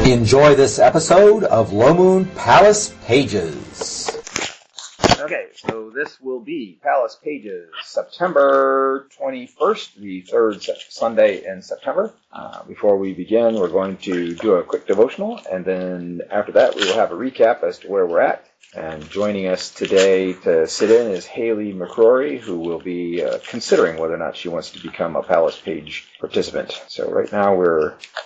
Enjoy this episode of Low Moon Palace Paiges. Okay, so this will be Palace Paiges, September 21st, the third Sunday in September. Before we begin, we're going to do a quick devotional, and then after that we will have a recap as to where we're at. And joining us today to sit in is Haley McCrory, who will be considering whether or not she wants to become a Palace Page participant. So right now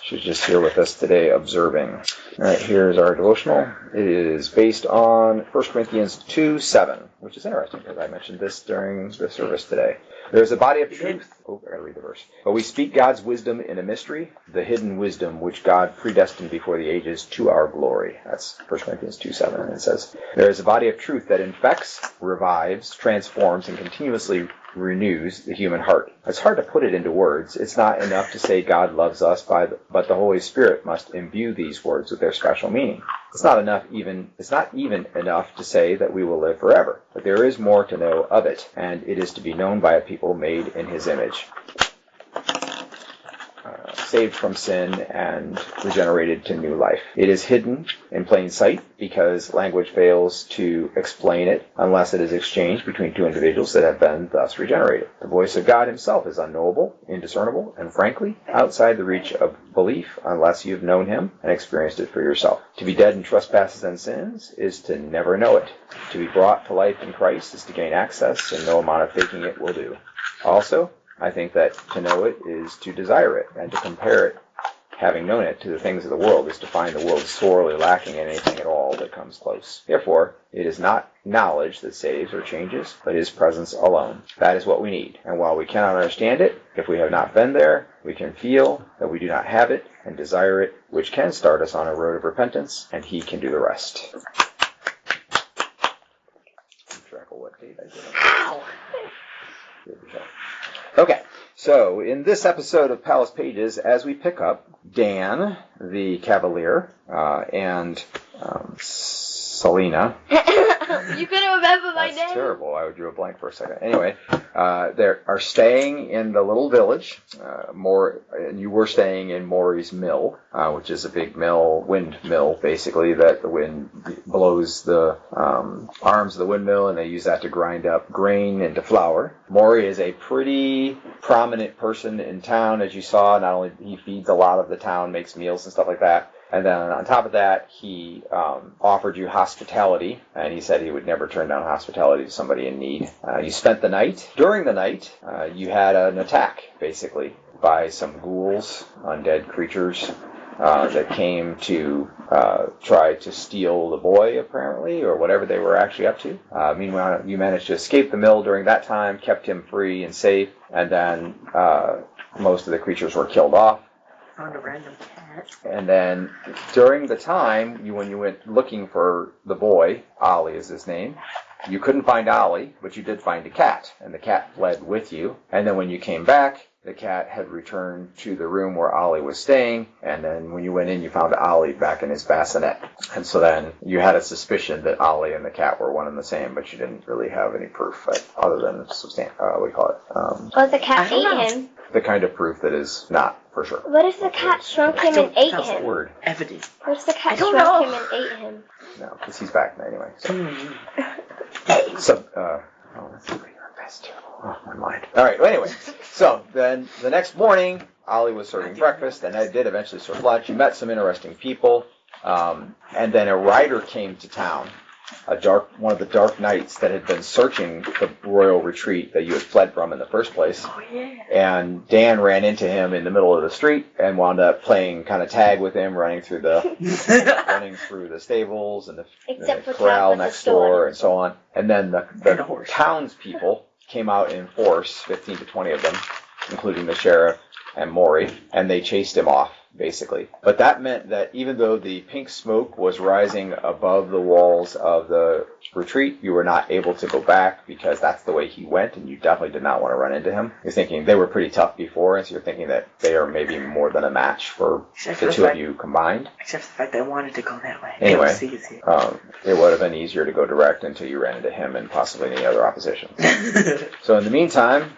she's just here with us today observing. All right, here's our devotional. It is based on 1 Corinthians 2:7, which is interesting because I mentioned this during the service today. There's a body of truth. Oh, I gotta read the verse. But we speak God's wisdom in a mystery, the hidden wisdom which God predestined before the ages to our glory. That's 1 Corinthians 2:7. And it says, there is a body of truth that infects, revives, transforms, and continuously renews the human heart. It's hard to put it into words. It's not enough to say God loves us, but the Holy Spirit must imbue these words with their special meaning. It's not even enough to say that we will live forever, but there is more to know of it, and it is to be known by a people made in His image. Saved from sin and regenerated to new life. It is hidden in plain sight because language fails to explain it unless it is exchanged between two individuals that have been thus regenerated. The voice of God Himself is unknowable, indiscernible, and frankly, outside the reach of belief unless you've known Him and experienced it for yourself. To be dead in trespasses and sins is to never know it. To be brought to life in Christ is to gain access, and no amount of faking it will do. Also, I think that to know it is to desire it, and to compare it, having known it, to the things of the world is to find the world sorely lacking in anything at all that comes close. Therefore, it is not knowledge that saves or changes, but His presence alone. That is what we need. And while we cannot understand it, if we have not been there, we can feel that we do not have it and desire it, which can start us on a road of repentance, and He can do the rest. Keep track of what date I did. Ow! Okay, so in this episode of Palace Paiges, as we pick up, Dan, the Cavalier, and Selena. You couldn't remember my name? That's terrible. I drew a blank for a second. Anyway, they are staying in the little village. And you were staying in Maury's mill, which is a big mill, wind mill, basically, that the wind blows the arms of the windmill, and they use that to grind up grain into flour. Maury is a pretty prominent person in town, as you saw. Not only he feeds a lot of the town, makes meals and stuff like that. And then on top of that, he offered you hospitality, and he said he would never turn down hospitality to somebody in need. You spent the night. During the night, you had an attack, basically, by some ghouls, undead creatures, that came to try to steal the boy, apparently, or whatever they were actually up to. Meanwhile, you managed to escape the mill during that time, kept him free and safe, and then most of the creatures were killed off. Found a random cat. And then during the time when you went looking for the boy, Ollie is his name, you couldn't find Ollie, but you did find a cat, and the cat fled with you. And then when you came back, the cat had returned to the room where Ollie was staying, and then when you went in, you found Ollie back in his bassinet. And so then you had a suspicion that Ollie and the cat were one and the same, but you didn't really have any proof other than what do you call it? What if the cat ate him? The kind of proof that is not for sure. What if the cat shrunk him and ate That's the him? word. Evidence. What if the cat shrunk him and ate him? No, because he's back now anyway. That's terrible. Oh, my mind. All right, well, anyway. So then the next morning, Ollie was serving breakfast, and I did eventually serve lunch. You met some interesting people, and then a rider came to town, one of the dark knights that had been searching the royal retreat that you had fled from in the first place. Oh, yeah. And Dan ran into him in the middle of the street and wound up playing kind of tag with him, running through the stables and the corral next door and so on. And then the townspeople came out in force, 15 to 20 of them, including the sheriff and Maury, and they chased him off, basically. But that meant that even though the pink smoke was rising above the walls of the retreat, you were not able to go back because that's the way he went, and you definitely did not want to run into him. You're thinking they were pretty tough before, and so you're thinking that they are maybe more than a match for the two of you combined. Except for the fact that I wanted to go that way. Anyway, it would have been easier to go direct until you ran into him and possibly any other opposition. So in the meantime,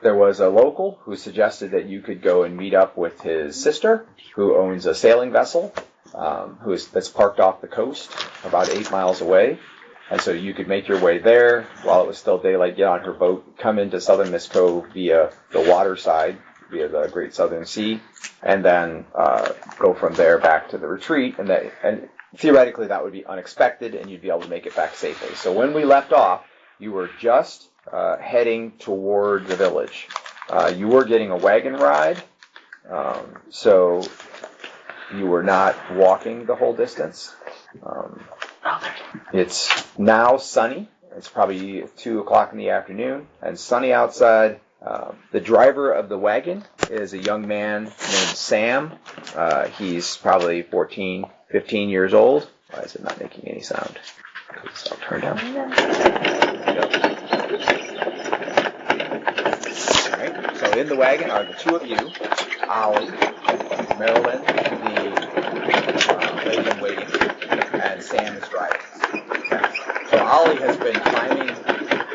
there was a local who suggested that you could go and meet up with his sister, who owns a sailing vessel, that's parked off the coast about 8 miles away. And so you could make your way there while it was still daylight, get on her boat, come into southern Misco via the water side, via the Great Southern Sea, and then go from there back to the retreat. And theoretically, that would be unexpected, and you'd be able to make it back safely. So when we left off, you were just heading toward the village. You were getting a wagon ride, so you were not walking the whole distance. It's now sunny. It's probably 2 o'clock in the afternoon, and sunny outside. The driver of the wagon is a young man named Sam. He's probably 14, 15 years old. Why is it not making any sound? I'll turn down. All right. So in the wagon are the two of you, Ollie, Marilyn, the lady in waiting, and Sam is driving. So Ollie has been climbing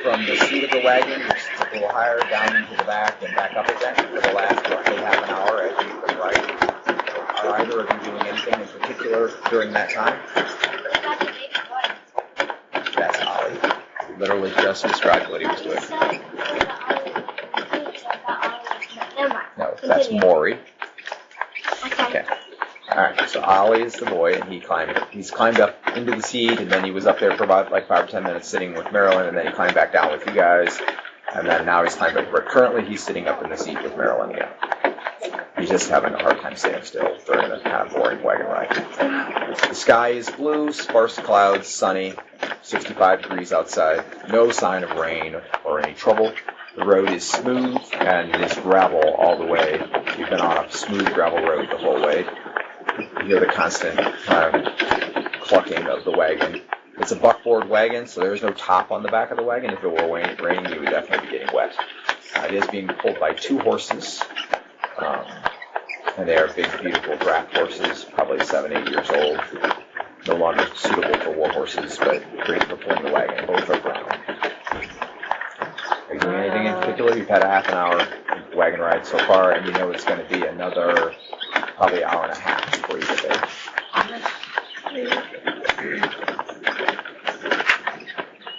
from the seat of the wagon, which is a little higher, down into the back and back up again for the last roughly half an hour as you've been riding. Are either of you doing anything in particular during that time? That's Ollie. He literally just described what he was doing. No, that's Maury. Okay. All right, so Ollie is the boy, and he's climbed up into the seat, and then he was up there for about like 5 or 10 minutes sitting with Marilyn, and then he climbed back down with you guys, and then now he's climbed up. But currently, he's sitting up in the seat with Marilyn again. He's just having a hard time staying still during the kind of boring wagon ride. The sky is blue, sparse clouds, sunny, 65 degrees outside. No sign of rain or any trouble. The road is smooth, and it is gravel all the way. You've been on a smooth gravel road the whole way. You hear the constant clucking of the wagon. It's a buckboard wagon, so there's no top on the back of the wagon. If it were raining, you would definitely be getting wet. It is being pulled by 2 horses, and they are big, beautiful draft horses, probably 7, 8 years old. No longer suitable for war horses, but great for pulling the wagon. Both are brown. Are you doing anything in particular? You've had a half an hour wagon ride so far, and you know it's going to be another probably hour and a half before you get there.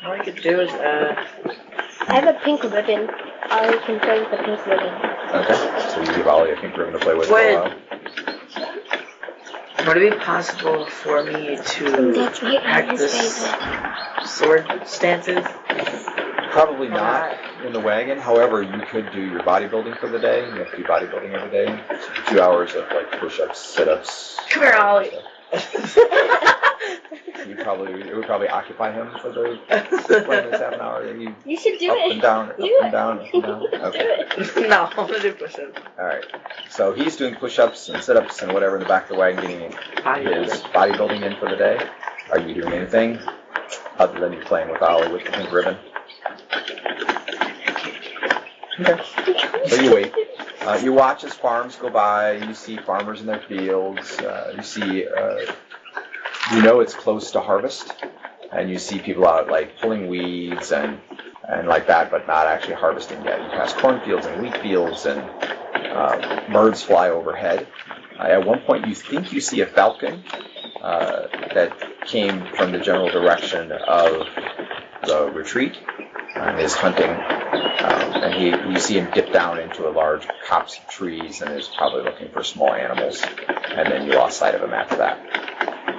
All I could do is, I have a pink ribbon. Ollie can play with the pink ribbon. Okay, so you give Ollie a pink ribbon to play with for a while. Would it be possible for me to practice sword stances? Probably not in the wagon. However, you could do your bodybuilding for the day. You have to do bodybuilding every day. So 2 hours of like push-ups, sit-ups. Come here, Ollie. It would probably occupy him for the this half an hour. You should do up it. And down, Do up it. and down, up and down. Okay. No, I'm going to do push-ups. All right. So he's doing push-ups and sit-ups and whatever in the back of the wagon, getting his bodybuilding in for the day. Are you doing anything other than you playing with Ollie with the pink ribbon? Okay. So you wait. You watch as farms go by. You see farmers in their fields. You see, you know it's close to harvest, and you see people out like pulling weeds and like that, but not actually harvesting yet. You pass cornfields and wheat fields, and birds fly overhead. At one point, you think you see a falcon that came from the general direction of the retreat and is hunting. And you see him dip down into a large copse of trees and is probably looking for small animals. And then you lost sight of him after that.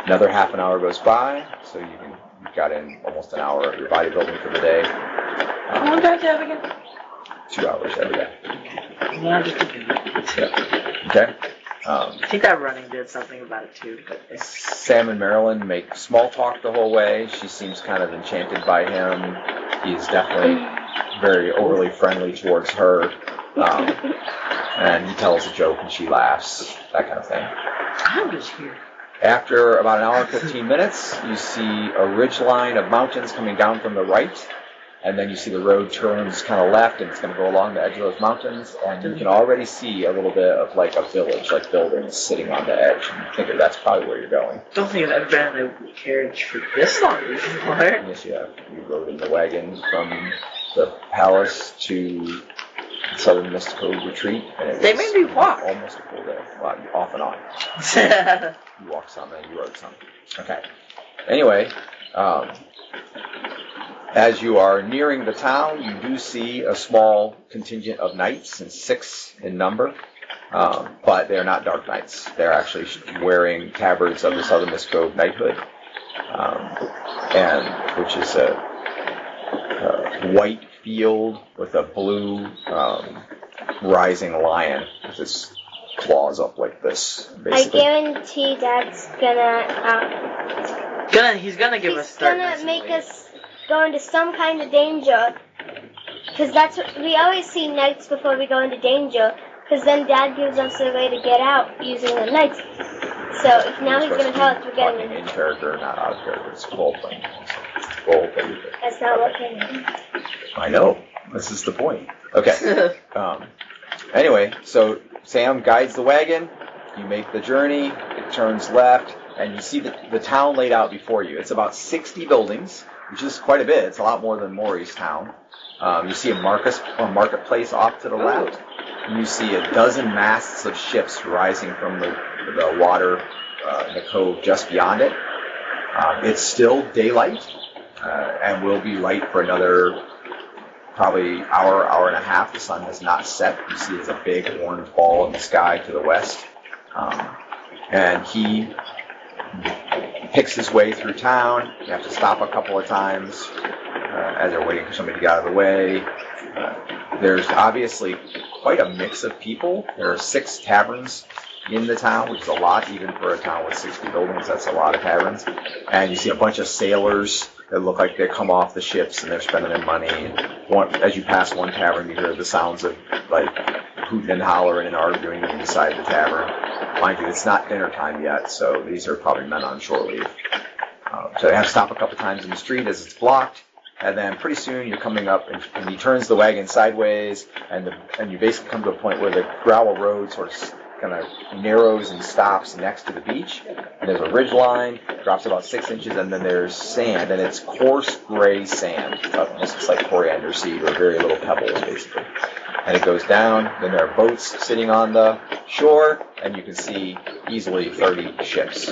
Another half an hour goes by, so you've got in almost an hour of your bodybuilding for the day. How long do I have again? 2 hours every day. Yeah, just a bit. Yeah. Okay. I think that running did something about it too. But Sam and Marilyn make small talk the whole way. She seems kind of enchanted by him. He's definitely very overly friendly towards her. And he tells a joke and she laughs, that kind of thing. I'm just here. After about an hour and 15 minutes, you see a ridge line of mountains coming down from the right. And then you see the road turns kind of left, and it's going to go along the edge of those mountains. And you can already see a little bit of like a village, like buildings sitting on the edge. And you think that's probably where you're going. Don't think I've been in a carriage for this long before. Yes, you have. You rode in the wagon from the palace to Southern Mystical Retreat. And They made me walk. Almost a full day. Well, off and on. You walked some and you rode some. Okay. Anyway, as you are nearing the town, you do see a small contingent of knights, and 6 in number. But they're not dark knights. They're actually wearing tabards of the Southern Mystical knighthood, and which is a white field with a blue rising lion with its claws up like this. Basically. I guarantee Dad's He's gonna give us dark knights. He's gonna make us go into some kind of danger. Because that's what we always see knights before we go into danger. Because then Dad gives us a way to get out using the knights. So if now he's going to tell us we're getting in character, not out of character. It's role playing. Role playing. That's not what came in. I know. This is the point. Okay. Anyway, so Sam guides the wagon. You make the journey. It turns left, and you see the town laid out before you. It's about 60 buildings, which is quite a bit. It's a lot more than Maury's town. You see a marketplace off to the left. And you see a dozen masts of ships rising from the water in the cove just beyond it. It's still daylight, and will be light for another probably hour and a half. The sun has not set. You see there's a big orange ball in the sky to the west. And he picks his way through town. You have to stop a couple of times as they're waiting for somebody to get out of the way. There's obviously quite a mix of people. There are 6 taverns in the town, which is a lot, even for a town with 60 buildings. That's a lot of taverns. And you see a bunch of sailors that look like they come off the ships and they're spending their money. As you pass one tavern, you hear the sounds of like hooting and hollering and arguing inside the tavern. Mind you, it's not dinner time yet, so these are probably men on shore leave. So they have to stop a couple times in the street as it's blocked. And then pretty soon you're coming up, and he turns the wagon sideways, and you basically come to a point where the gravel road sort of kind of narrows and stops next to the beach. And there's a ridge line, drops about 6 inches, and then there's sand, and it's coarse gray sand. It almost looks like coriander seed or very little pebbles, basically. And it goes down. Then there are boats sitting on the shore, and you can see easily 30 ships.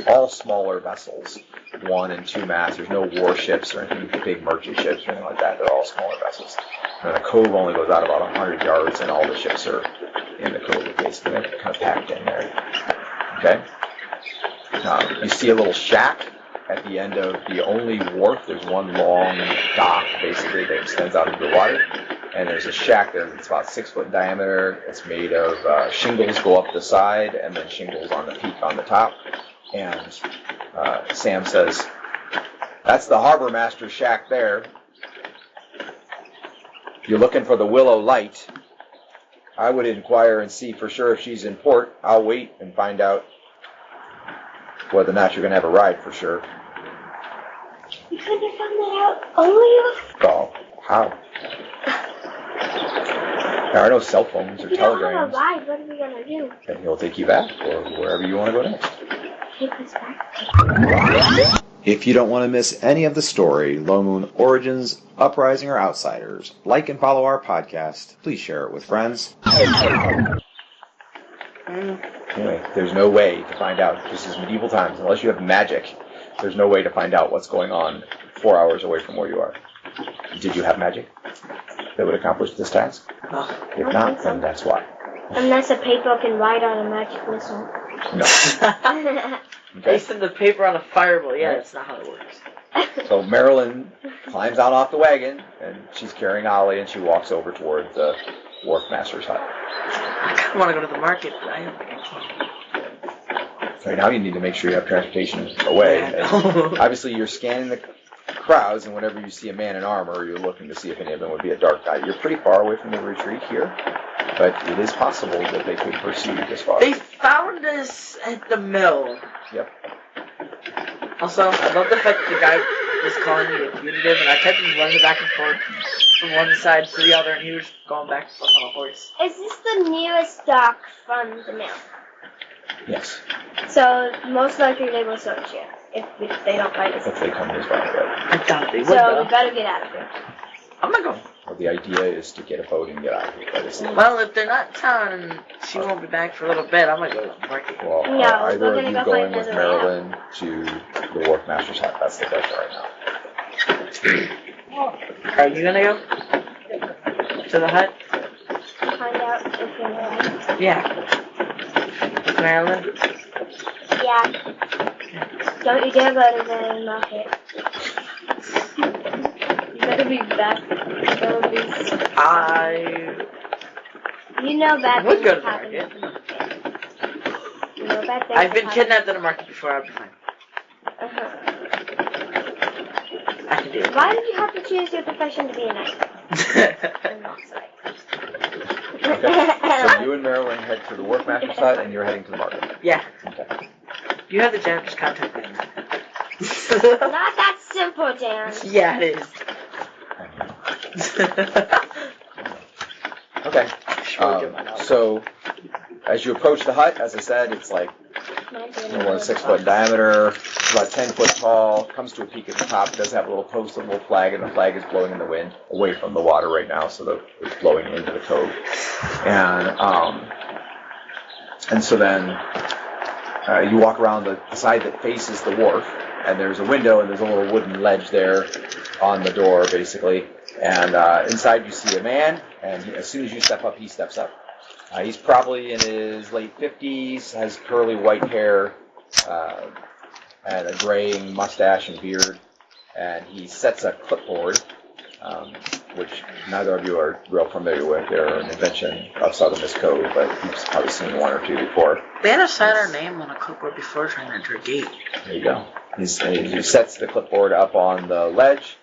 All smaller vessels, 1 and 2 masts. There's no warships or anything, big merchant ships or anything like that. They're all smaller vessels. And the cove only goes out about 100 yards, and all the ships are in the cove, basically. They're kind of packed in there. Okay? You see a little shack at the end of the only wharf. There's one long dock, basically, that extends out into the water. And there's a shack there that's about 6 foot in diameter. It's made of shingles go up the side, and then shingles on the peak on the top. And Sam says, "That's the harbor master's shack there. If you're looking for the Willow light, I would inquire and see for sure if she's in port. I'll wait and find out whether or not you're going to have a ride for sure." You couldn't have found that out earlier? Oh, how? There are no cell phones or If you don't have a telegrams. ride, what are we going to do? And he'll take you back or wherever you want to go next. Take us back. If you don't want to miss any of the story, Low Moon Origins, Uprising, or Outsiders, like and follow our podcast. Please share it with friends. Anyway, there's no way to find out. This is medieval times. Unless you have magic, there's no way to find out what's going on 4 hours away from where you are. Did you have magic that would accomplish this task? If not, then that's why. Unless a paper can ride on a magic missile. No. They send the paper on a fireball. Yeah, that's not how it works. So Marilyn climbs out off the wagon, and she's carrying Ollie, and she walks over toward the wharf master's hut. I kind of want to go to the market, but I don't think I can. Right now you need to make sure you have transportation away. And obviously you're scanning the crowds, and whenever you see a man in armor, you're looking to see if any of them would be a dark knight. You're pretty far away from the retreat here, but it is possible that they could pursue you this far. They found us at the mill. Yep. Also, I love the fact that the guy was calling me a fugitive, and I kept him running back and forth from one side to the other, and he was going back and forth on a horse. Is this the nearest dock from the mill? Yes. So most likely they will search you if they don't find us. If they come this far, right? I doubt they would, So though. we better get out of here. I'm not going. the idea is to get a boat and get out of here. Well, if they're not in town, she won't be back for a little bit. I might go to the market. Well, No, are either we're of gonna you go going find with another way Marilyn to the Wharfmaster's hut? That's the question right now. Are you gonna go to the hut? Find out if you're right. Yeah. With Marilyn? Yeah. Don't you dare go to the market. You better be back. You know bad would things go to the happen. market. You know bad things I've been happen. kidnapped at a market before. I'll be fine. Uh-huh. I can do it. Why did you have to choose your profession to be a knight? I'm not sorry. Okay. So you and Marilyn head to the Wharfmaster's hut, and you're heading to the market. Yeah. Okay. You have the janitor's contact me. Not that simple, Dan. Yeah, it is. Okay. So as you approach the hut, as I said, it's like more than 6 foot in diameter, about 10 foot tall, comes to a peak at the top. It does have a little post, a little flag, and the flag is blowing in the wind away from the water right now, so it's blowing into the cove. And so then you walk around the side that faces the wharf, and there's a window, and there's a little wooden ledge there on the door, basically. And inside you see a man, and as soon as you step up, he steps up. He's probably in his late 50s, has curly white hair, and a graying mustache and beard. And he sets a clipboard, which neither of you are real familiar with. They're an invention of Southernist Code, but you've probably seen one or two before. They had to sign our name on a clipboard before trying to enter a gate. There you go. He sets the clipboard up on the ledge,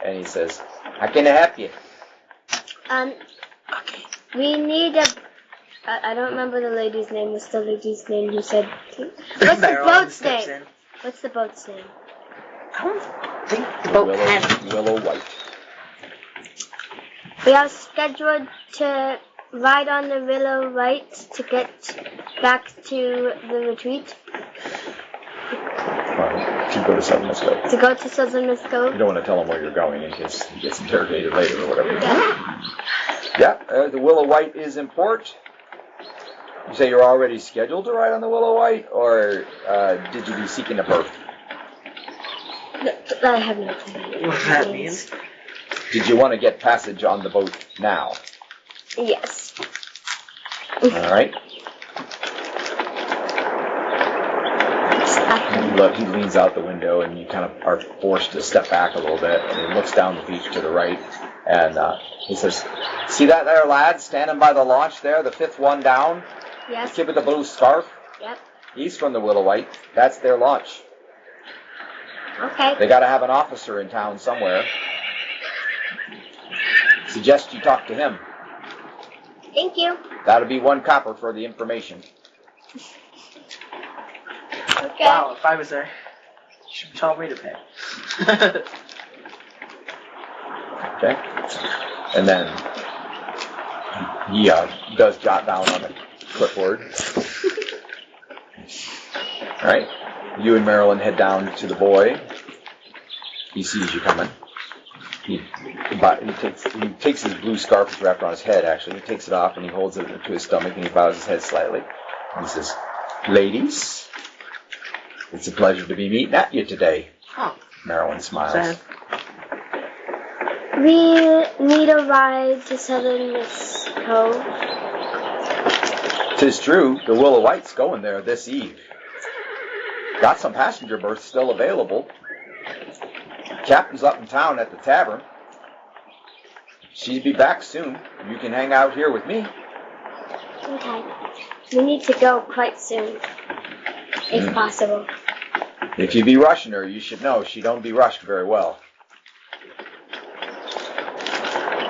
and he says, "How can I help you?" Okay. We need a... I don't remember the lady's name. What's the lady's name who said... What's the boat's name? What's the boat's name? I don't think the boat had... Willow White. We are scheduled to ride on the Willow White to get back to the retreat. To go to Southernist Cove. To go to Southernist You Cove. don't want to tell him where you're going in case he gets interrogated later or whatever. Yeah, the Willow White is in port. You say you're already scheduled to ride on the Willow White, or did you be seeking a berth? I have no clue What that means? Did you want to get passage on the boat now? Yes. All right. He leans out the window, and you kind of are forced to step back a little bit, and he looks down the beach to the right, and he says, "See that there lad standing by the launch there, the fifth one down? Yes. The kid with the blue scarf? Yep. He's from the Willow White. That's their launch. Okay. They got to have an officer in town somewhere. Suggest you talk to him. Thank you. That'll be 1 copper for the information." Okay. Wow, if I was there, you should tell me to pay. Okay? And then he does jot down on the clipboard. All right? You and Marilyn head down to the boy. He sees you coming. He takes his blue scarf that's wrapped around his head, actually. He takes it off and he holds it to his stomach and he bows his head slightly. And he says, "Ladies, it's a pleasure to be meeting at you today." Oh. Marilyn smiles. Sad. We need a ride to Southernist Cove. 'Tis true, the Willow White's going there this eve. Got some passenger berths still available. Captain's up in town at the tavern. She'll be back soon. You can hang out here with me. Okay. We need to go quite soon, if possible. If you be rushing her, you should know she don't be rushed very well.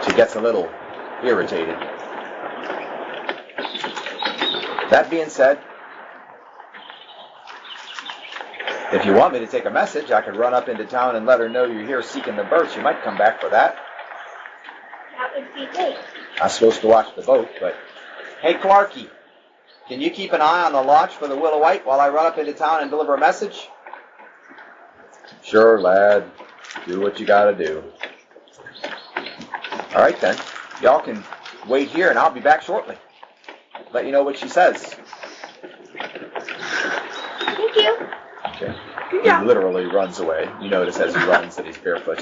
She gets a little irritated. That being said, if you want me to take a message, I could run up into town and let her know you're here seeking the berths. You might come back for that. That would be great. I'm supposed to watch the boat, but... Hey, Clarky, can you keep an eye on the launch for the Willow White while I run up into town and deliver a message? Sure, lad. Do what you gotta do. All right, then. Y'all can wait here, and I'll be back shortly. Let you know what she says. Thank you. Okay. Yeah. He literally runs away. You notice as he runs that he's barefoot.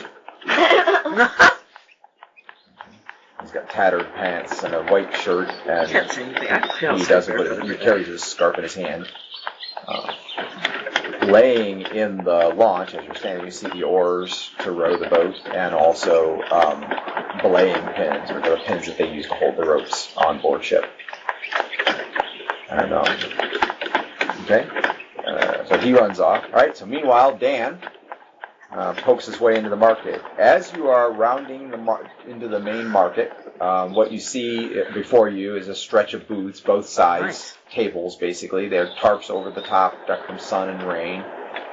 He's got tattered pants and a white shirt, and Can't say anything. he doesn't. But he carries his scarf in his hand. Laying in the launch, as you're standing, you see the oars to row the boat, and also belaying pins, or the pins that they use to hold the ropes on board ship. And okay, so he runs off. All right. So meanwhile, Dan pokes his way into the market. As you are rounding into the main market, what you see before you is a stretch of booths, both sides, Nice. Tables basically. There are tarps over the top, protect from sun and rain.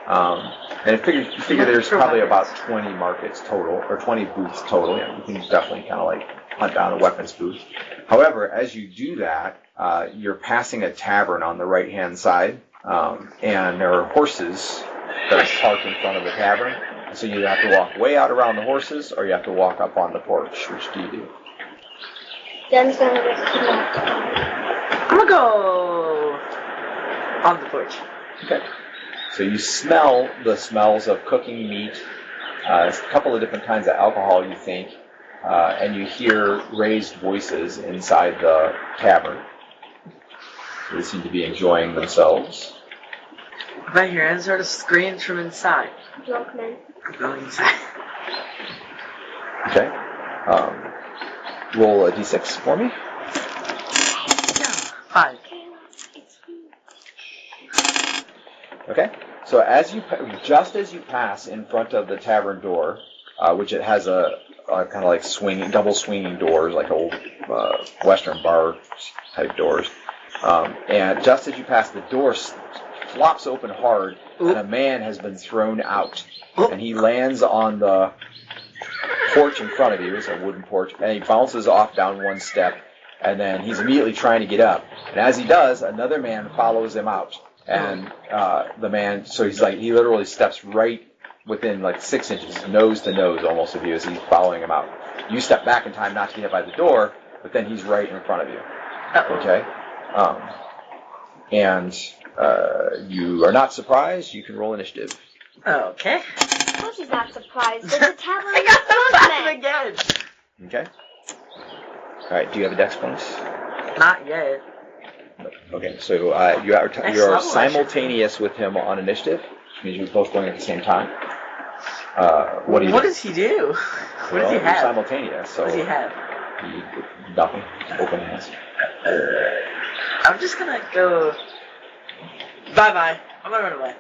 And you figure there's probably about 20 markets total, or 20 booths total. Yeah, you can definitely kind of like hunt down a weapons booth. However, as you do that, you're passing a tavern on the right-hand side, and there are horses that are parked in front of the tavern. So you have to walk way out around the horses, or you have to walk up on the porch. Which do you do? Dan's gonna get kidnapped. I'm gonna go on the porch. Okay. So you smell the smells of cooking meat, a couple of different kinds of alcohol, you think, and you hear raised voices inside the tavern. So they seem to be enjoying themselves. If I hear any sort of screams from inside, Drunk man. I'm going inside. Okay. Roll a d6 for me. Yeah, 5. Okay. So just as you pass in front of the tavern door, which it has a kind of like double swinging doors, like old Western bar type doors, and just as you pass, the door flops open hard, and a man has been thrown out, and he lands on the porch in front of you. It's a wooden porch, and he bounces off down one step, and then he's immediately trying to get up, and as he does, another man follows him out. And the man, so he literally steps right within like 6 inches, nose to nose almost of you as he's following him out. You step back in time not to get hit by the door, but then he's right in front of you. Okay? And you are not surprised. You can roll initiative. Okay. Of course he's not surprised. There's a tavern I got the man. again. Okay? Alright, do you have a dex bonus? Not yet. Okay, so you are simultaneous with him on initiative, which means you're both going at the same time. What do you do? What does he do? What does he You're have? simultaneous, so What does he have? nothing. Open hands. I'm just gonna go. Bye-bye. I'm gonna run away.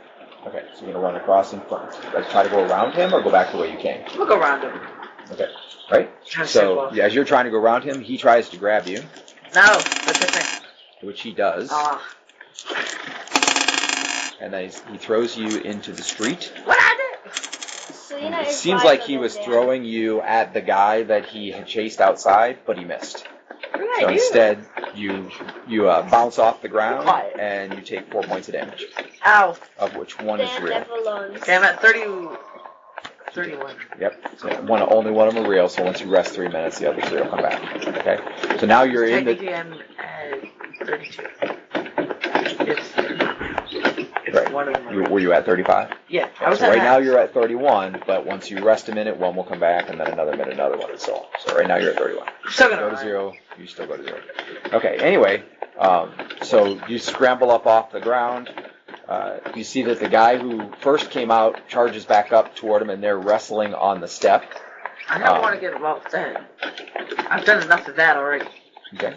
Okay, so you're going to run across in front. Like, try to go around him or go back the way you came? We'll go around him. Okay, right? So, as you're trying to go around him, he tries to grab you. No, that's the thing. Which he does. And then he throws you into the street. What I did? Selena It is seems like he wiser was than Dan. throwing you at the guy that he had chased outside, but he missed. What did So I do? instead, you bounce off the ground, Quiet. and you take 4 points of damage, Ow. of which one is Dan real. never learns. Okay, I'm at 31. Yep. So only one of them are real, so once you rest 3 minutes, the other 3 will come back. Okay? So now you're in the... Technically, I'm at 32. If Right. one of them are Were you at 35? Yeah, I was So at right half. now you're at 31, but once you rest a minute, one will come back, and then another minute, another one, and so on. So right now you're at 31. I'm still You gonna go to run. 0, you still go to 0. Okay, anyway, so you scramble up off the ground. You see that the guy who first came out charges back up toward him, and they're wrestling on the step. I don't want to get involved with that. I've done enough of that already. Okay.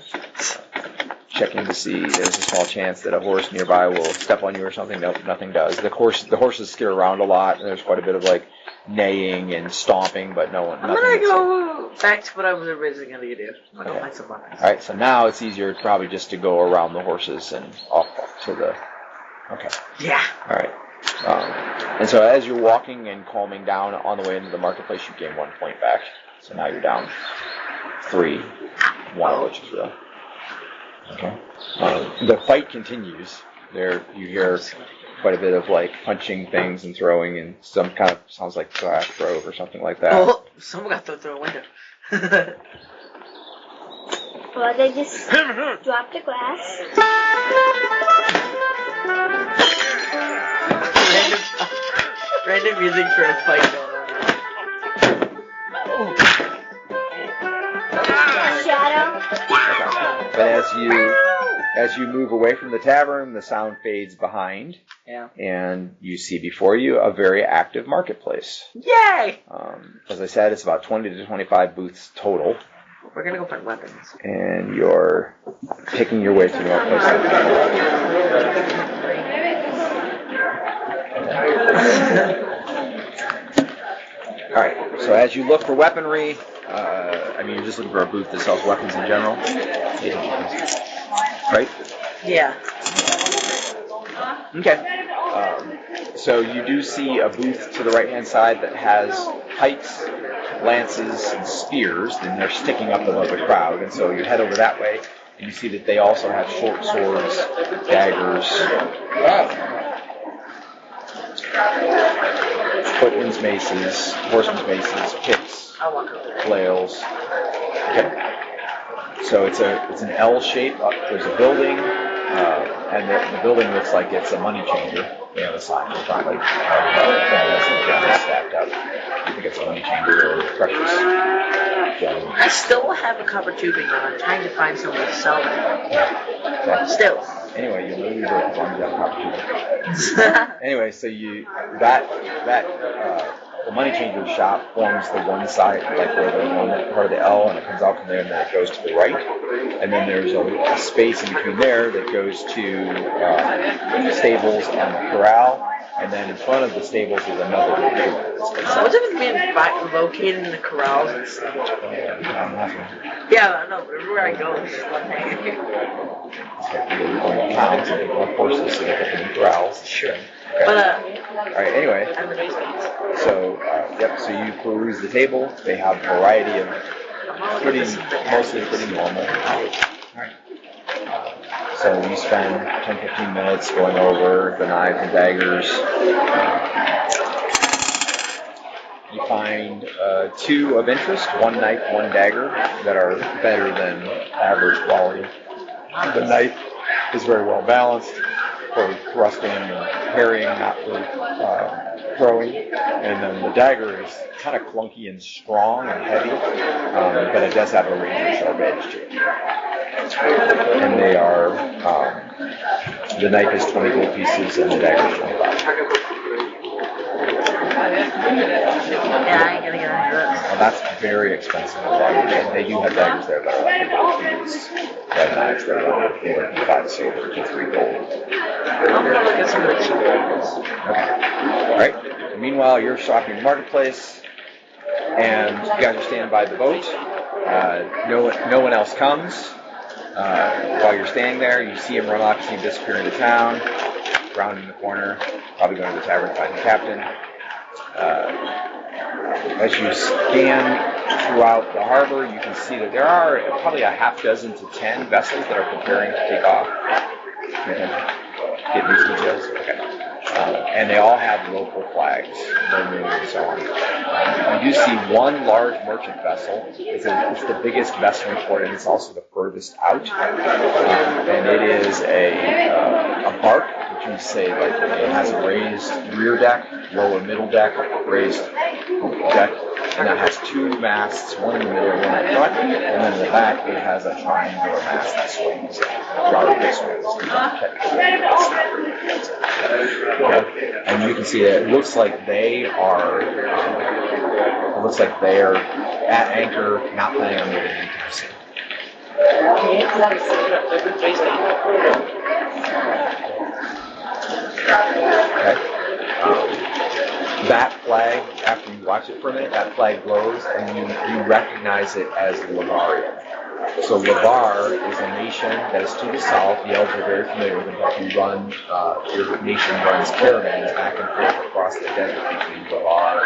Checking to see there's a small chance that a horse nearby will step on you or something. Nope, nothing does. The horses skid around a lot, and there's quite a bit of like neighing and stomping, but no one. I'm gonna go back to what I was originally gonna do. I'm gonna go find some buttons. All right, so now it's easier probably just to go around the horses and off to the. Okay. Yeah. All right. And so as you're walking and calming down on the way into the marketplace, you gain 1 point back. So now you're down 3, one of which is real. Okay. The fight continues. There you hear quite a bit of like punching things and throwing, and some kind of sounds like glass grove or something like that. Oh, someone got thrown through a window. Well, they just dropped the glass. Random music for a fight going on. Shadow. But as you move away from the tavern, the sound fades behind. Yeah. And you see before you a very active marketplace. Yay! As I said, it's about 20 to 25 booths total. We're gonna go find weapons. And you're picking your way to North Coast. All right. So as you look for weaponry, you're just looking for a booth that sells weapons in general, right? Yeah. Okay. So you do see a booth to the right-hand side that has pikes, lances, and spears, and they're sticking up above the crowd. And so you head over that way, and you see that they also have short swords, daggers, footmen's maces, horsemen's maces, picks, flails. Okay. So it's an L shape. There's a building, and the building looks like it's a money changer. They have a sign in front, like stacked up. I think it's a money changer or precious gem. I still have a copper tubing, and I'm trying to find someone to sell it. Okay. Still. Anyway, you'll lose it as long as you have a copper tubing. Anyway, so the money changer shop forms the one side, like where the one part of the L, and it comes out from there, and then it goes to the right. And then there's a space in between there that goes to stables and the corral. And then in front of the stables is another big one. So what's it being located in the corrals and stuff? Yeah, I know, but everywhere I go, it's just one thing. You're going to town, so people have horses, so they get the corrals. Sure. Okay. But, alright, anyway. So you peruse the table. They have a variety of mostly pretty normal. Alright. So you spend 10-15 minutes going over the knives and daggers. You find two of interest, one knife, one dagger, that are better than average quality. The knife is very well balanced for thrusting and parrying, not for throwing. And then the dagger is kind of clunky and strong and heavy, but it does have a razor sharp edge to it. And they are, the knife is 20 gold pieces and the dagger is 25. yeah, I ain't gonna get into this. Well, that's very expensive. They do have daggers there that are like 50 pieces. They have knives that are like 5 silver to 3 gold. I'm gonna look at some of the cheap ones. Okay. All right. Meanwhile, you're shopping the marketplace, and you guys are standing by the boat. No one else comes. While you're standing there, you see him run off, you see him disappear into town, rounding the corner, probably going to the tavern to find the captain. As you scan throughout the harbor, you can see that there are probably a half dozen to 10 vessels that are preparing to take off. Get these details? Okay. And they all have local flags, no moon and so on. You do see one large merchant vessel. It's the biggest vessel in port, and it's also the furthest out. And it is a bark, which you say like it has a raised rear deck, lower middle deck, raised deck, and that has two masts, one in the middle, one in the front, and then in the back it has a triangular mast that swings. Rudder swings. Okay. And you can see that it looks like they are at anchor, not planning on moving anytime soon. Okay. That flag, after you watch it for a minute, that flag glows, and you recognize it as Lavarian. So Lavar is a nation that is to the south. The elves are very familiar with them. Your nation runs caravans back and forth across the desert between Lavar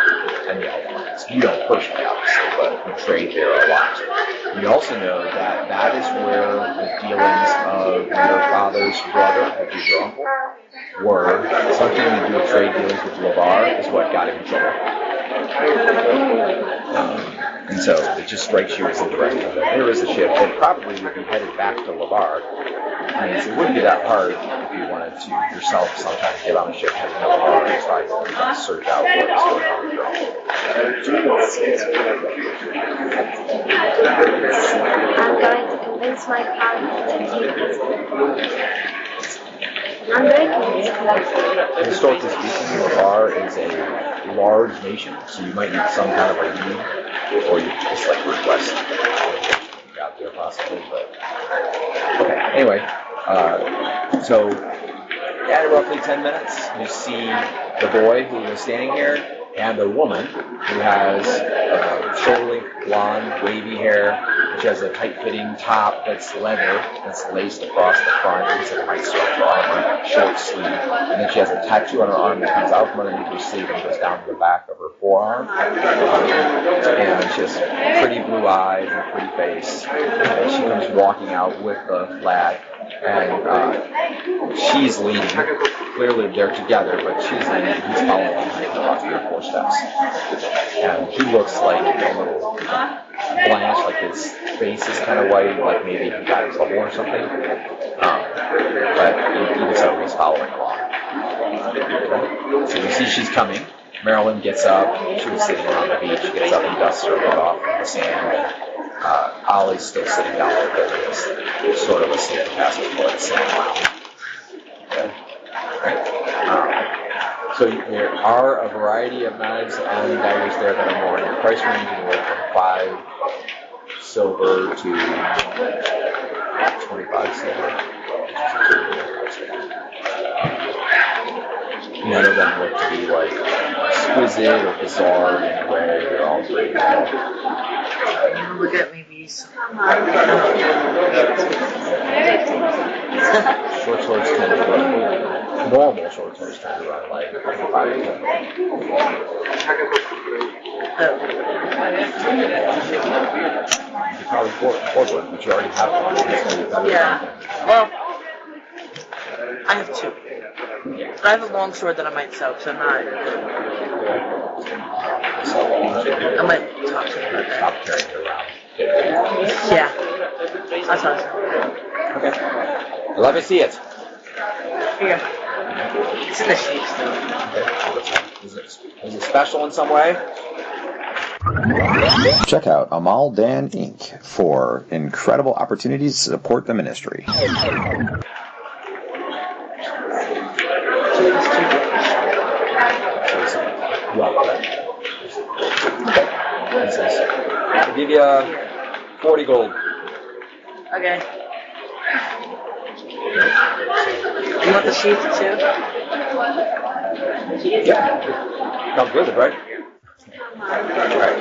and the Elves. You don't personally, obviously, but you trade there a lot. You also know that that is where the dealings of your father's brother, which is your uncle, were. Something to do with trade dealings with Lavar is what got him in trouble. And So it just strikes you as interesting that there is a ship that probably would be headed back to Labar. I mean, it wouldn't be that hard if you wanted to yourself sometime get on a ship heading to Labar and try to search out what's going on with your own. I'm going to convince my partner to take this. I'm very convinced. Historically speaking, Labar is a large nation, so you might need some kind of ID, or you can just like request out there possibly. But okay, anyway, so at roughly 10 minutes, you see the boy who was standing here and a woman who has shoulder-length blonde, wavy hair. She has a tight-fitting top that's leather, that's laced across the front. It's like a nice sort of armor, short sleeve. And then she has a tattoo on her arm that comes out from underneath her sleeve and goes down to the back of her forearm. And she has pretty blue eyes and a pretty face. And she comes walking out with the lad. And she's leading. Clearly they're together, but she's leading. He's following behind her about 3 or 4 steps. And he looks like a little blanched, like his face is kind of white, like maybe he got in trouble or something. But even so, he's following along. So you see she's coming. Marilyn gets up. She was sitting on the beach. Gets up and dusts her head off from the sand. Ollie's still sitting down there building this sort of a sleep capacity for the sand lounge. Okay. Right? So there are a variety of knives and daggers there that are more in your price range, anywhere from 5 silver to 25 silver. None of them look to be like exquisite or bizarre in any way. They're all pretty cool. Look at me, these. Short swords tend to run, normal short swords tend to run like 5 to 10. You probably afford one, but you already have one. Yeah. Well, I have 2. I have a long sword that I might sell, because I'm not. I might talk to him about that. Stop carrying it around. Yeah. That's awesome. Okay. Let me see it. Here. It's in the sheets, though. Okay. Is it special in some way? Check out Amaldan Inc. for incredible opportunities to support the ministry. I'll give you 40 gold. Okay. You want the sheets, too? Yeah. Comes with it, right? Right.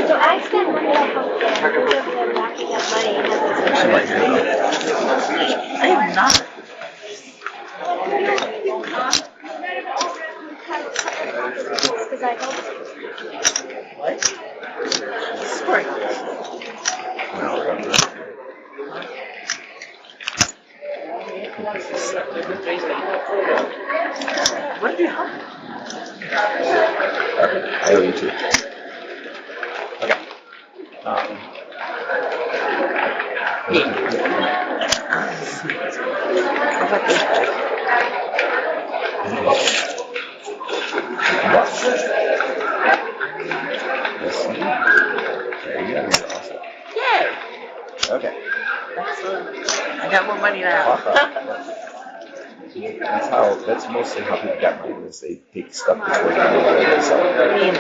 So I spent money on healthcare. I'm going to be racking up money. I am not. Because I hope. What? Sorry. What did you have? I owe you 2. Okay. How about this guy? There you go. Awesome. Yay! Okay. I got more money now. That's mostly how people get money, is they take stuff that's worth money and they sell it. I mean,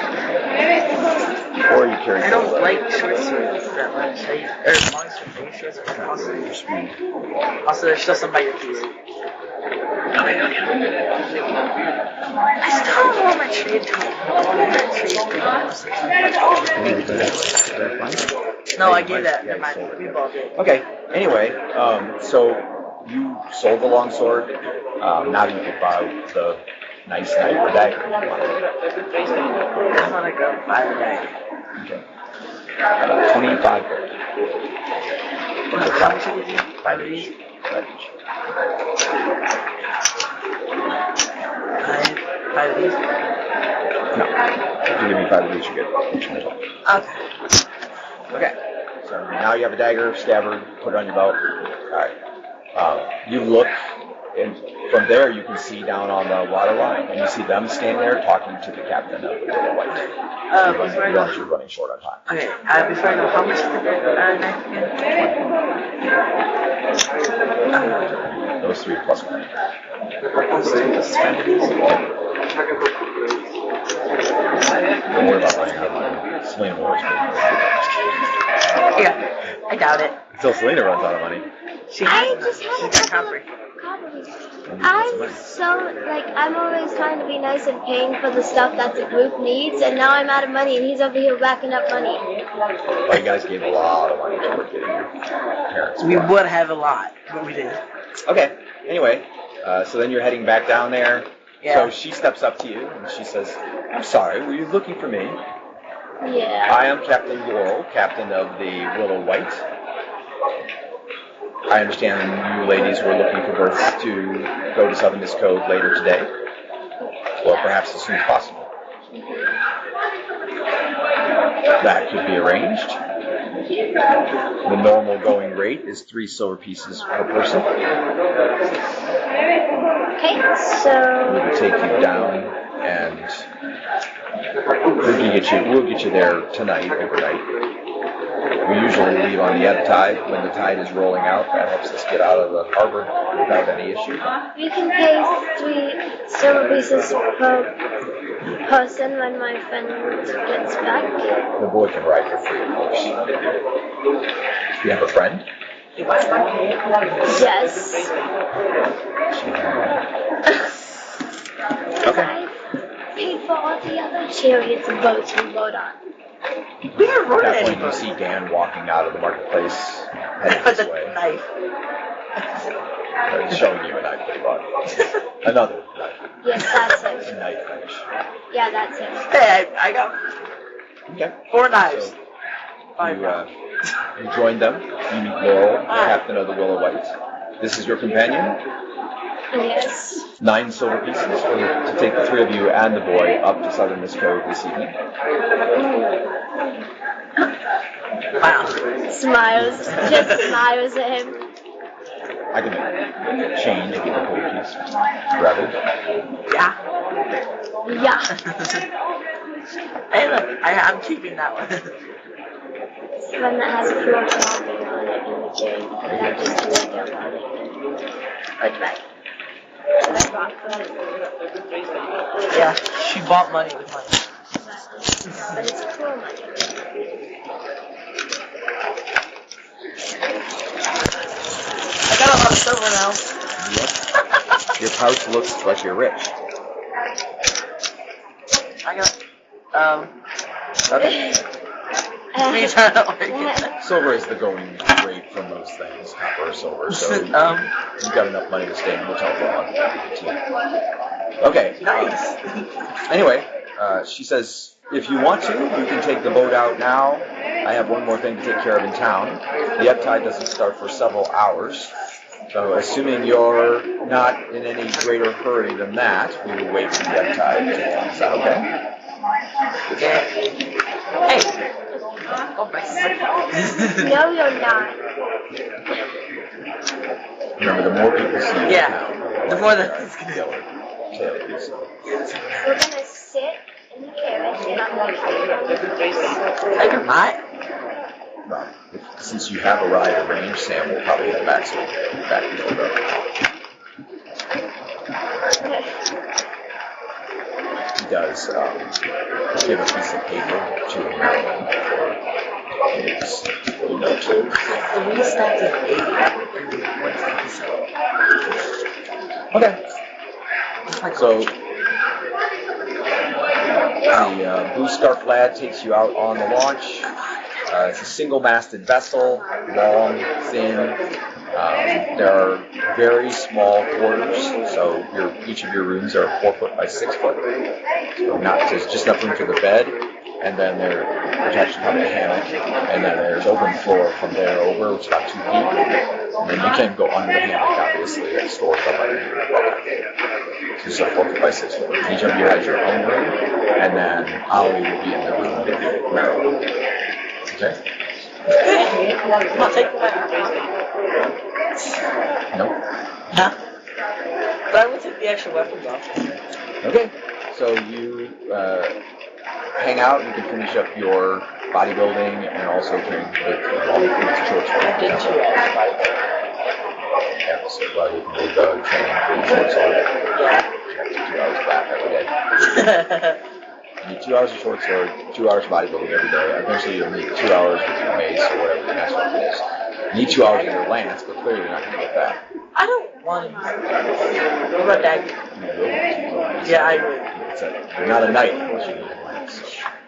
Or you carry I don't gold. like short swords that much. Or long swords, maybe short swords. Also, there's still some by your piece. Okay. I still don't know what my trade No, I gave that. Never mind. We bought it. Okay. Anyway, so you sold the longsword. Now you can buy the nice knife or dagger. I want to go buy the dagger. Okay. 25 gold. How much did you do? 5 each. 5 each. 5 of these? No. If you give me 5 of these, you're good. Okay. Okay. So now you have a dagger, scabbard, put it on your belt. Alright. You look, and from there you can see down on the water line, and you see them standing there talking to the captain of the Willow White. You're running short on time. Okay, before I go, how much is the knife again? Those 3 plus 1. Don't worry about running out of money. Selena will always pay. Yeah, I doubt it. Until Selena runs out of money. She I just had a couple of copies. I'm always trying to be nice and paying for the stuff that the group needs, and now I'm out of money, and he's over here racking up money. Well, you guys gave a lot of money toward getting your parents. We would have a lot, but we didn't. Okay. Anyway, so then you're heading back down there. Yeah. So she steps up to you and she says, "I'm sorry, were you looking for me? Yeah. I am Captain Laurel, captain of the Willow White. I understand you ladies were looking for berths to go to Southern Miss Code later today, or perhaps as soon as possible. That could be arranged. The normal going rate is 3 silver pieces per person. Okay, so We will take you down, and we'll get you there tonight, overnight. We usually leave on the ebb tide when the tide is rolling out. That helps us get out of the harbor without any issue. we can pay 3 silver pieces per person when my friend gets back. The boy can ride for free, of course. You have a friend? Yes. Okay. I paid for all the other chariots and boats we rode on. We never rode At that any point, you boat. see Dan walking out of the marketplace, heading With this a way. knife. He's showing you a knife that he bought. Another knife. Yes, that's A it. knife finish. Yeah, that's it. Hey, I got Okay. 4 knives. So, 5 you join them. You meet Laurel, captain of the Willow White. This is your companion. Yes. 9 silver pieces to take the 3 of you and the boy up to Southern Miss Cove this evening. Wow. Smiles. Just smiles at him. I can change with the gold piece. Grab it. Yeah. Yeah. Hey, look, I'm keeping that one. It's the one that has a pure carving on it in the game. But I just looked up on it. What's back? Yeah, she bought money with money. But it's cool money. I got a lot of silver now. Yep. Your pouch looks like you're rich. I got, Okay. me trying to like it. Silver is the going rate for most things, copper or silver. So you've got enough money to stay in the hotel for a month. Okay. Nice. Anyway, she says, if you want to, you can take the boat out now. I have one more thing to take care of in town. The ebb tide doesn't start for several hours. So assuming you're not in any greater hurry than that, we will wait for the ebb tide to come. Is that okay? Yeah. Hey. Go back. No, you're not. Remember, the more people see you Yeah, in town, the more that the it's gonna tail is. We're gonna sit in the carriage and I'm gonna I can buy it. Since you have a ride arranged, Sam will probably head back so we can go back before the. He does give a piece of paper to Marilyn for his little note. 3 stacks of 8 and 1 stack of 7. Okay. So the Blue Scarf lad takes you out on the launch. It's a single-masted vessel, long, thin. There are very small quarters, so each of your rooms are 4 foot by 6 foot. So there's just enough room for the bed, and then there's actually probably a hammock, and then there's open floor from there over, which is about 2 feet. And then you can go under the hammock, obviously, and store stuff underneath. It's a 4x6 room. Each of you has your own room, and then Ollie will be in the room with Marilyn. Okay? I'm not taking my Nope. Huh? But I would take the extra weapons off. Okay. So you hang out, and you can finish up your bodybuilding and also train with all the short sword. I did 2 hours bodybuilding. Yeah, so you can do the training for the short sword. Yeah. 2 hours back every day. You need 2 hours of short sword, 2 hours bodybuilding every day. Eventually you'll need 2 hours with your mace or whatever the next one is. You need 2 hours with your lance, but clearly you're not going to get that. I don't want to. What about dagger? Yeah, I agree. You're not a knight unless you need a lance.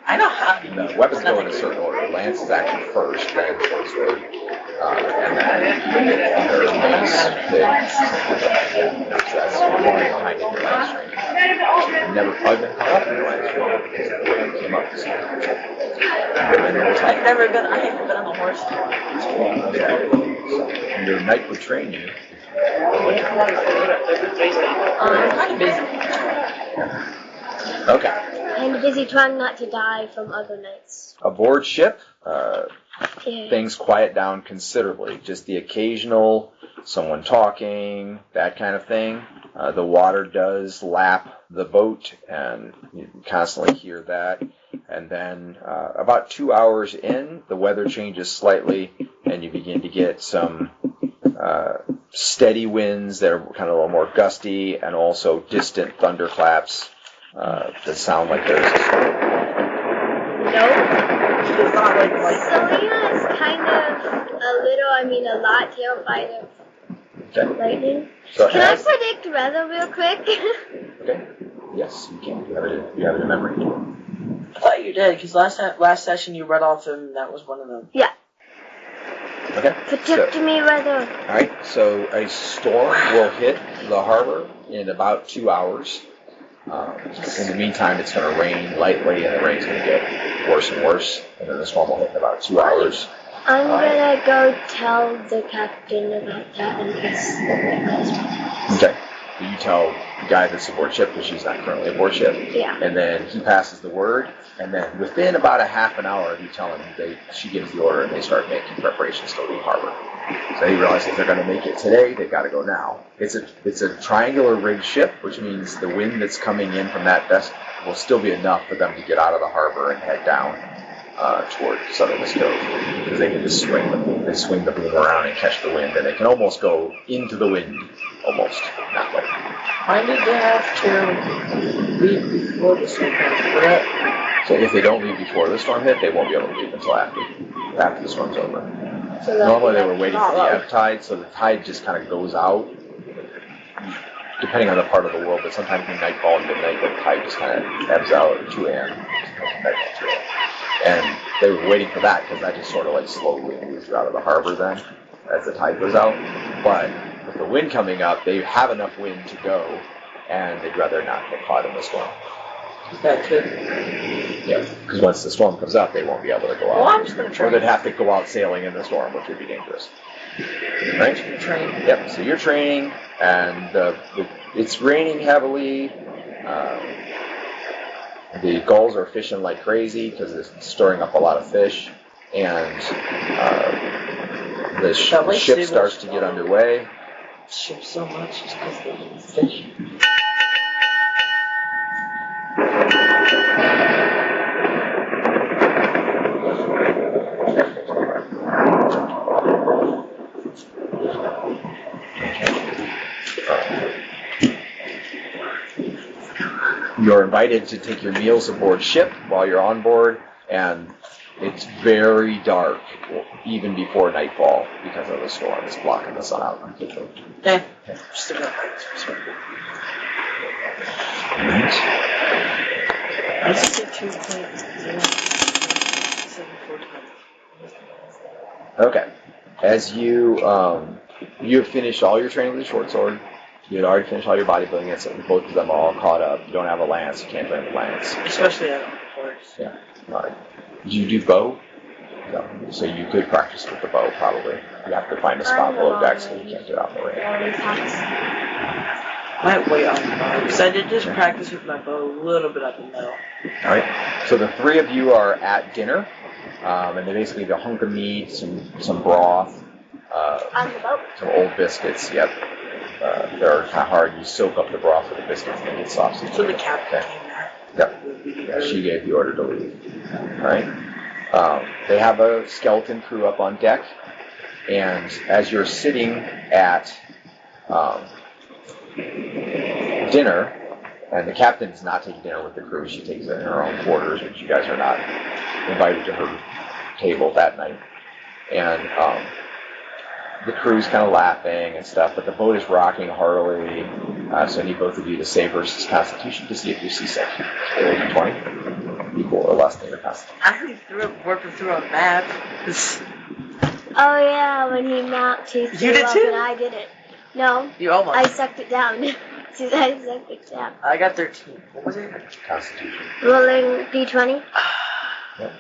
I know how to. The weapons go in a certain order. Lance is actually first, then short sword, and then either mace, pigs, something like that. So that's one behind in your lance training. So you've never probably been caught up in your lance training because of the way you came up. So. I've never been. I haven't been on a horse. Yeah. So your knight would train you. I'm kind of busy. Okay. I'm busy trying not to die from other nights. Aboard ship, things quiet down considerably. Just the occasional someone talking, that kind of thing. The water does lap the boat, and you constantly hear that. And then about 2 hours in, the weather changes slightly, and you begin to get some steady winds that are kind of a little more gusty, and also distant thunderclaps that sound like there's a storm. Nope. It's not like Selena is kind of a lot terrified of lightning. So Can I predict weather real quick? Okay. Yes, you can. You have it in memory. I thought you did, because last session you read off them, and that was one of them. Yeah. Okay. Predict me weather. All right. So a storm will hit the harbor in about 2 hours. In the meantime, it's going to rain lightly, and the rain's going to get worse and worse, and then the storm will hit in about 2 hours. I'm gonna go tell the captain about that and Okay. You tell the guy that's aboard ship, because she's not currently aboard ship. Yeah. And then he passes the word, and then within about a half an hour of you telling him, she gives the order, and they start making preparations to leave harbor. So he realizes if they're going to make it today, they've got to go now. It's a triangular rigged ship, which means the wind that's coming in from that vessel will still be enough for them to get out of the harbor and head down toward southern Cove, because they can just swing the boom around and catch the wind, and they can almost go into the wind, almost, not quite. Why did they have to leave before the storm hit? So if they don't leave before the storm hit, they won't be able to leave until after the storm's over. So normally they were waiting for the ebb tide, so the tide just kind of goes out, depending on the part of the world, but sometimes in nightfall and midnight, the tide just kind of ebbs out at 2 a.m. And they were waiting for that, because that just sort of like slowly moves you out of the harbor then, as the tide goes out. But with the wind coming up, they have enough wind to go, and they'd rather not get caught in the storm. Is that good? Yeah, because once the storm comes up, they won't be able to go out. Well, I'm just going to try. Or they'd have to go out sailing in the storm, which would be dangerous. Right? Train. Yep, so you're training, and it's raining heavily. The gulls are fishing like crazy because it's storing up a lot of fish, and the ship starts to get underway. Ship so much just because they eat fish. You're invited to take your meals aboard ship while you're on board, and it's very dark even before nightfall because of the storm. It's blocking the sun out completely. Okay. Just a bit. Let's get 2.074. Okay. As you have finished all your training with the short sword. You had already finished all your bodybuilding, and so both of them are all caught up. You don't have a lance, you can't bring a lance. Especially on a horse. Yeah. All right. Did you do bow? So you could practice with the bow, probably. You have to find a spot below deck so you can't get out in the rain. Might wait on the bow, because I did just practice with my bow a little bit up the middle. All right. So the three of you are at dinner, and they basically have a hunk of meat, some broth, some old biscuits. Yep. They're kind of hard. You soak up the broth with the biscuits and they get soft. So the captain came there. Yep. Yeah, she gave the order to leave. All right. They have a skeleton crew up on deck, and as you're sitting at dinner, and the captain's not taking dinner with the crew, she takes it in her own quarters, but you guys are not invited to her table that night. And the crew's kind of laughing and stuff, but the boat is rocking heartily, so I need both of you to save versus Constitution to see if you're seasick. Roll a 20, equal or less than your Constitution. I already worked through a map. Oh yeah, when he mapped, he threw did up too? and I did it. No, You almost. I sucked it down. I sucked it down. I got 13. What was it? Constitution. Rolling D20. Yep.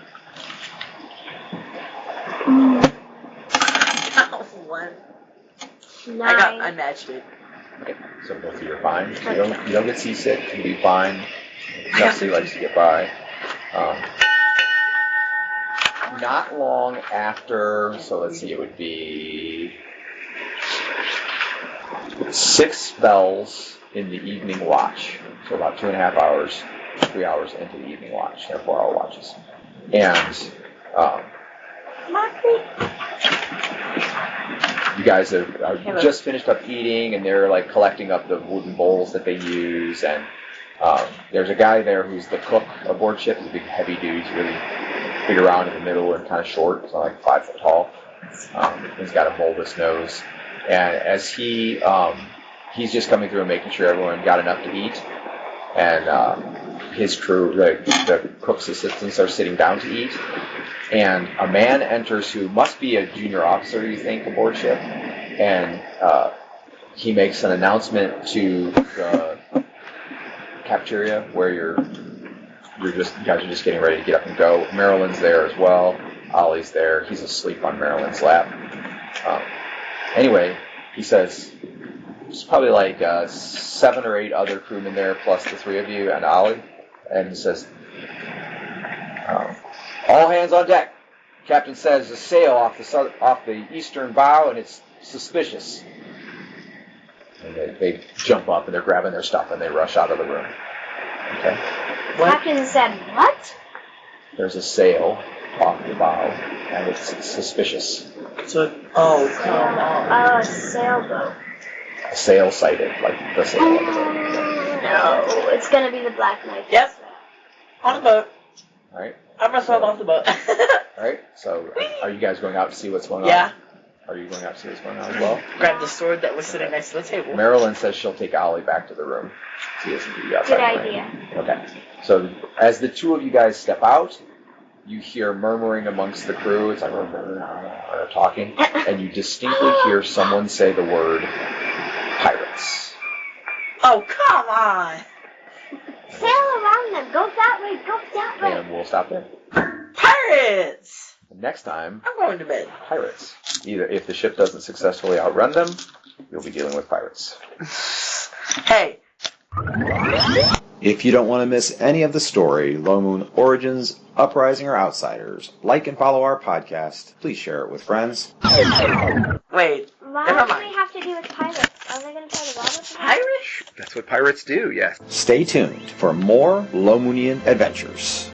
One. 9. I matched it. Okay, so both of you are fine. So you don't get seasick. You'll be fine. Nessie likes to get by. Not long after, so let's see, it would be 6 bells in the evening watch. So about 2.5 hours, 3 hours into the evening watch. They're 4-hour watches. And you guys are just finished up eating, and they're like collecting up the wooden bowls that they use. And there's a guy there who's the cook aboard ship. He's a big, heavy dude. He's really big around in the middle and kind of short, so like 5 foot tall. He's got a bulbous nose, and as he's just coming through and making sure everyone got enough to eat, and his crew, the cook's assistants, are sitting down to eat. And a man enters who must be a junior officer, you think, aboard ship, and he makes an announcement to the cafeteria where you guys are just getting ready to get up and go. Marilyn's there as well. Ollie's there. He's asleep on Marilyn's lap. Anyway, he says there's probably like 7 or 8 other crewmen there, plus the 3 of you and Ollie, and he says, all hands on deck. Captain says a sail off the eastern bow, and it's suspicious. And they jump up, and they're grabbing their stuff, and they rush out of the room. Okay. Captain said, what? There's a sail off the bow, and it's suspicious. So, oh, come on. A sailboat. A sail sighted, like the sail on the boat. No, it's gonna be the Black Knight. Yep. On the boat. All right. I'm gonna swim off the boat. All right. So, are you guys going out to see what's going on? Yeah. Are you going out to see what's going on as well? Grab the sword that was sitting next to the table. Marilyn says she'll take Ollie back to the room. She doesn't need you outside. Good idea. Okay. So, as the 2 of you guys step out, you hear murmuring amongst the crew. It's like talking, and you distinctly hear someone say the word pirates. Oh, come on! Sail around them. Go that way. Go that way. And we'll stop there. Pirates! Next time, I'm going to bed. pirates. Either if the ship doesn't successfully outrun them, you'll be dealing with pirates. Hey. If you don't want to miss any of the story, Low Moon Origins, Uprising, or Outsiders, like and follow our podcast. Please share it with friends. Wait. Why Never do mind. we have to do with pirates? Are they going to try to rob us? Irish? That's what pirates do, yes. Stay tuned for more Low Moonian adventures.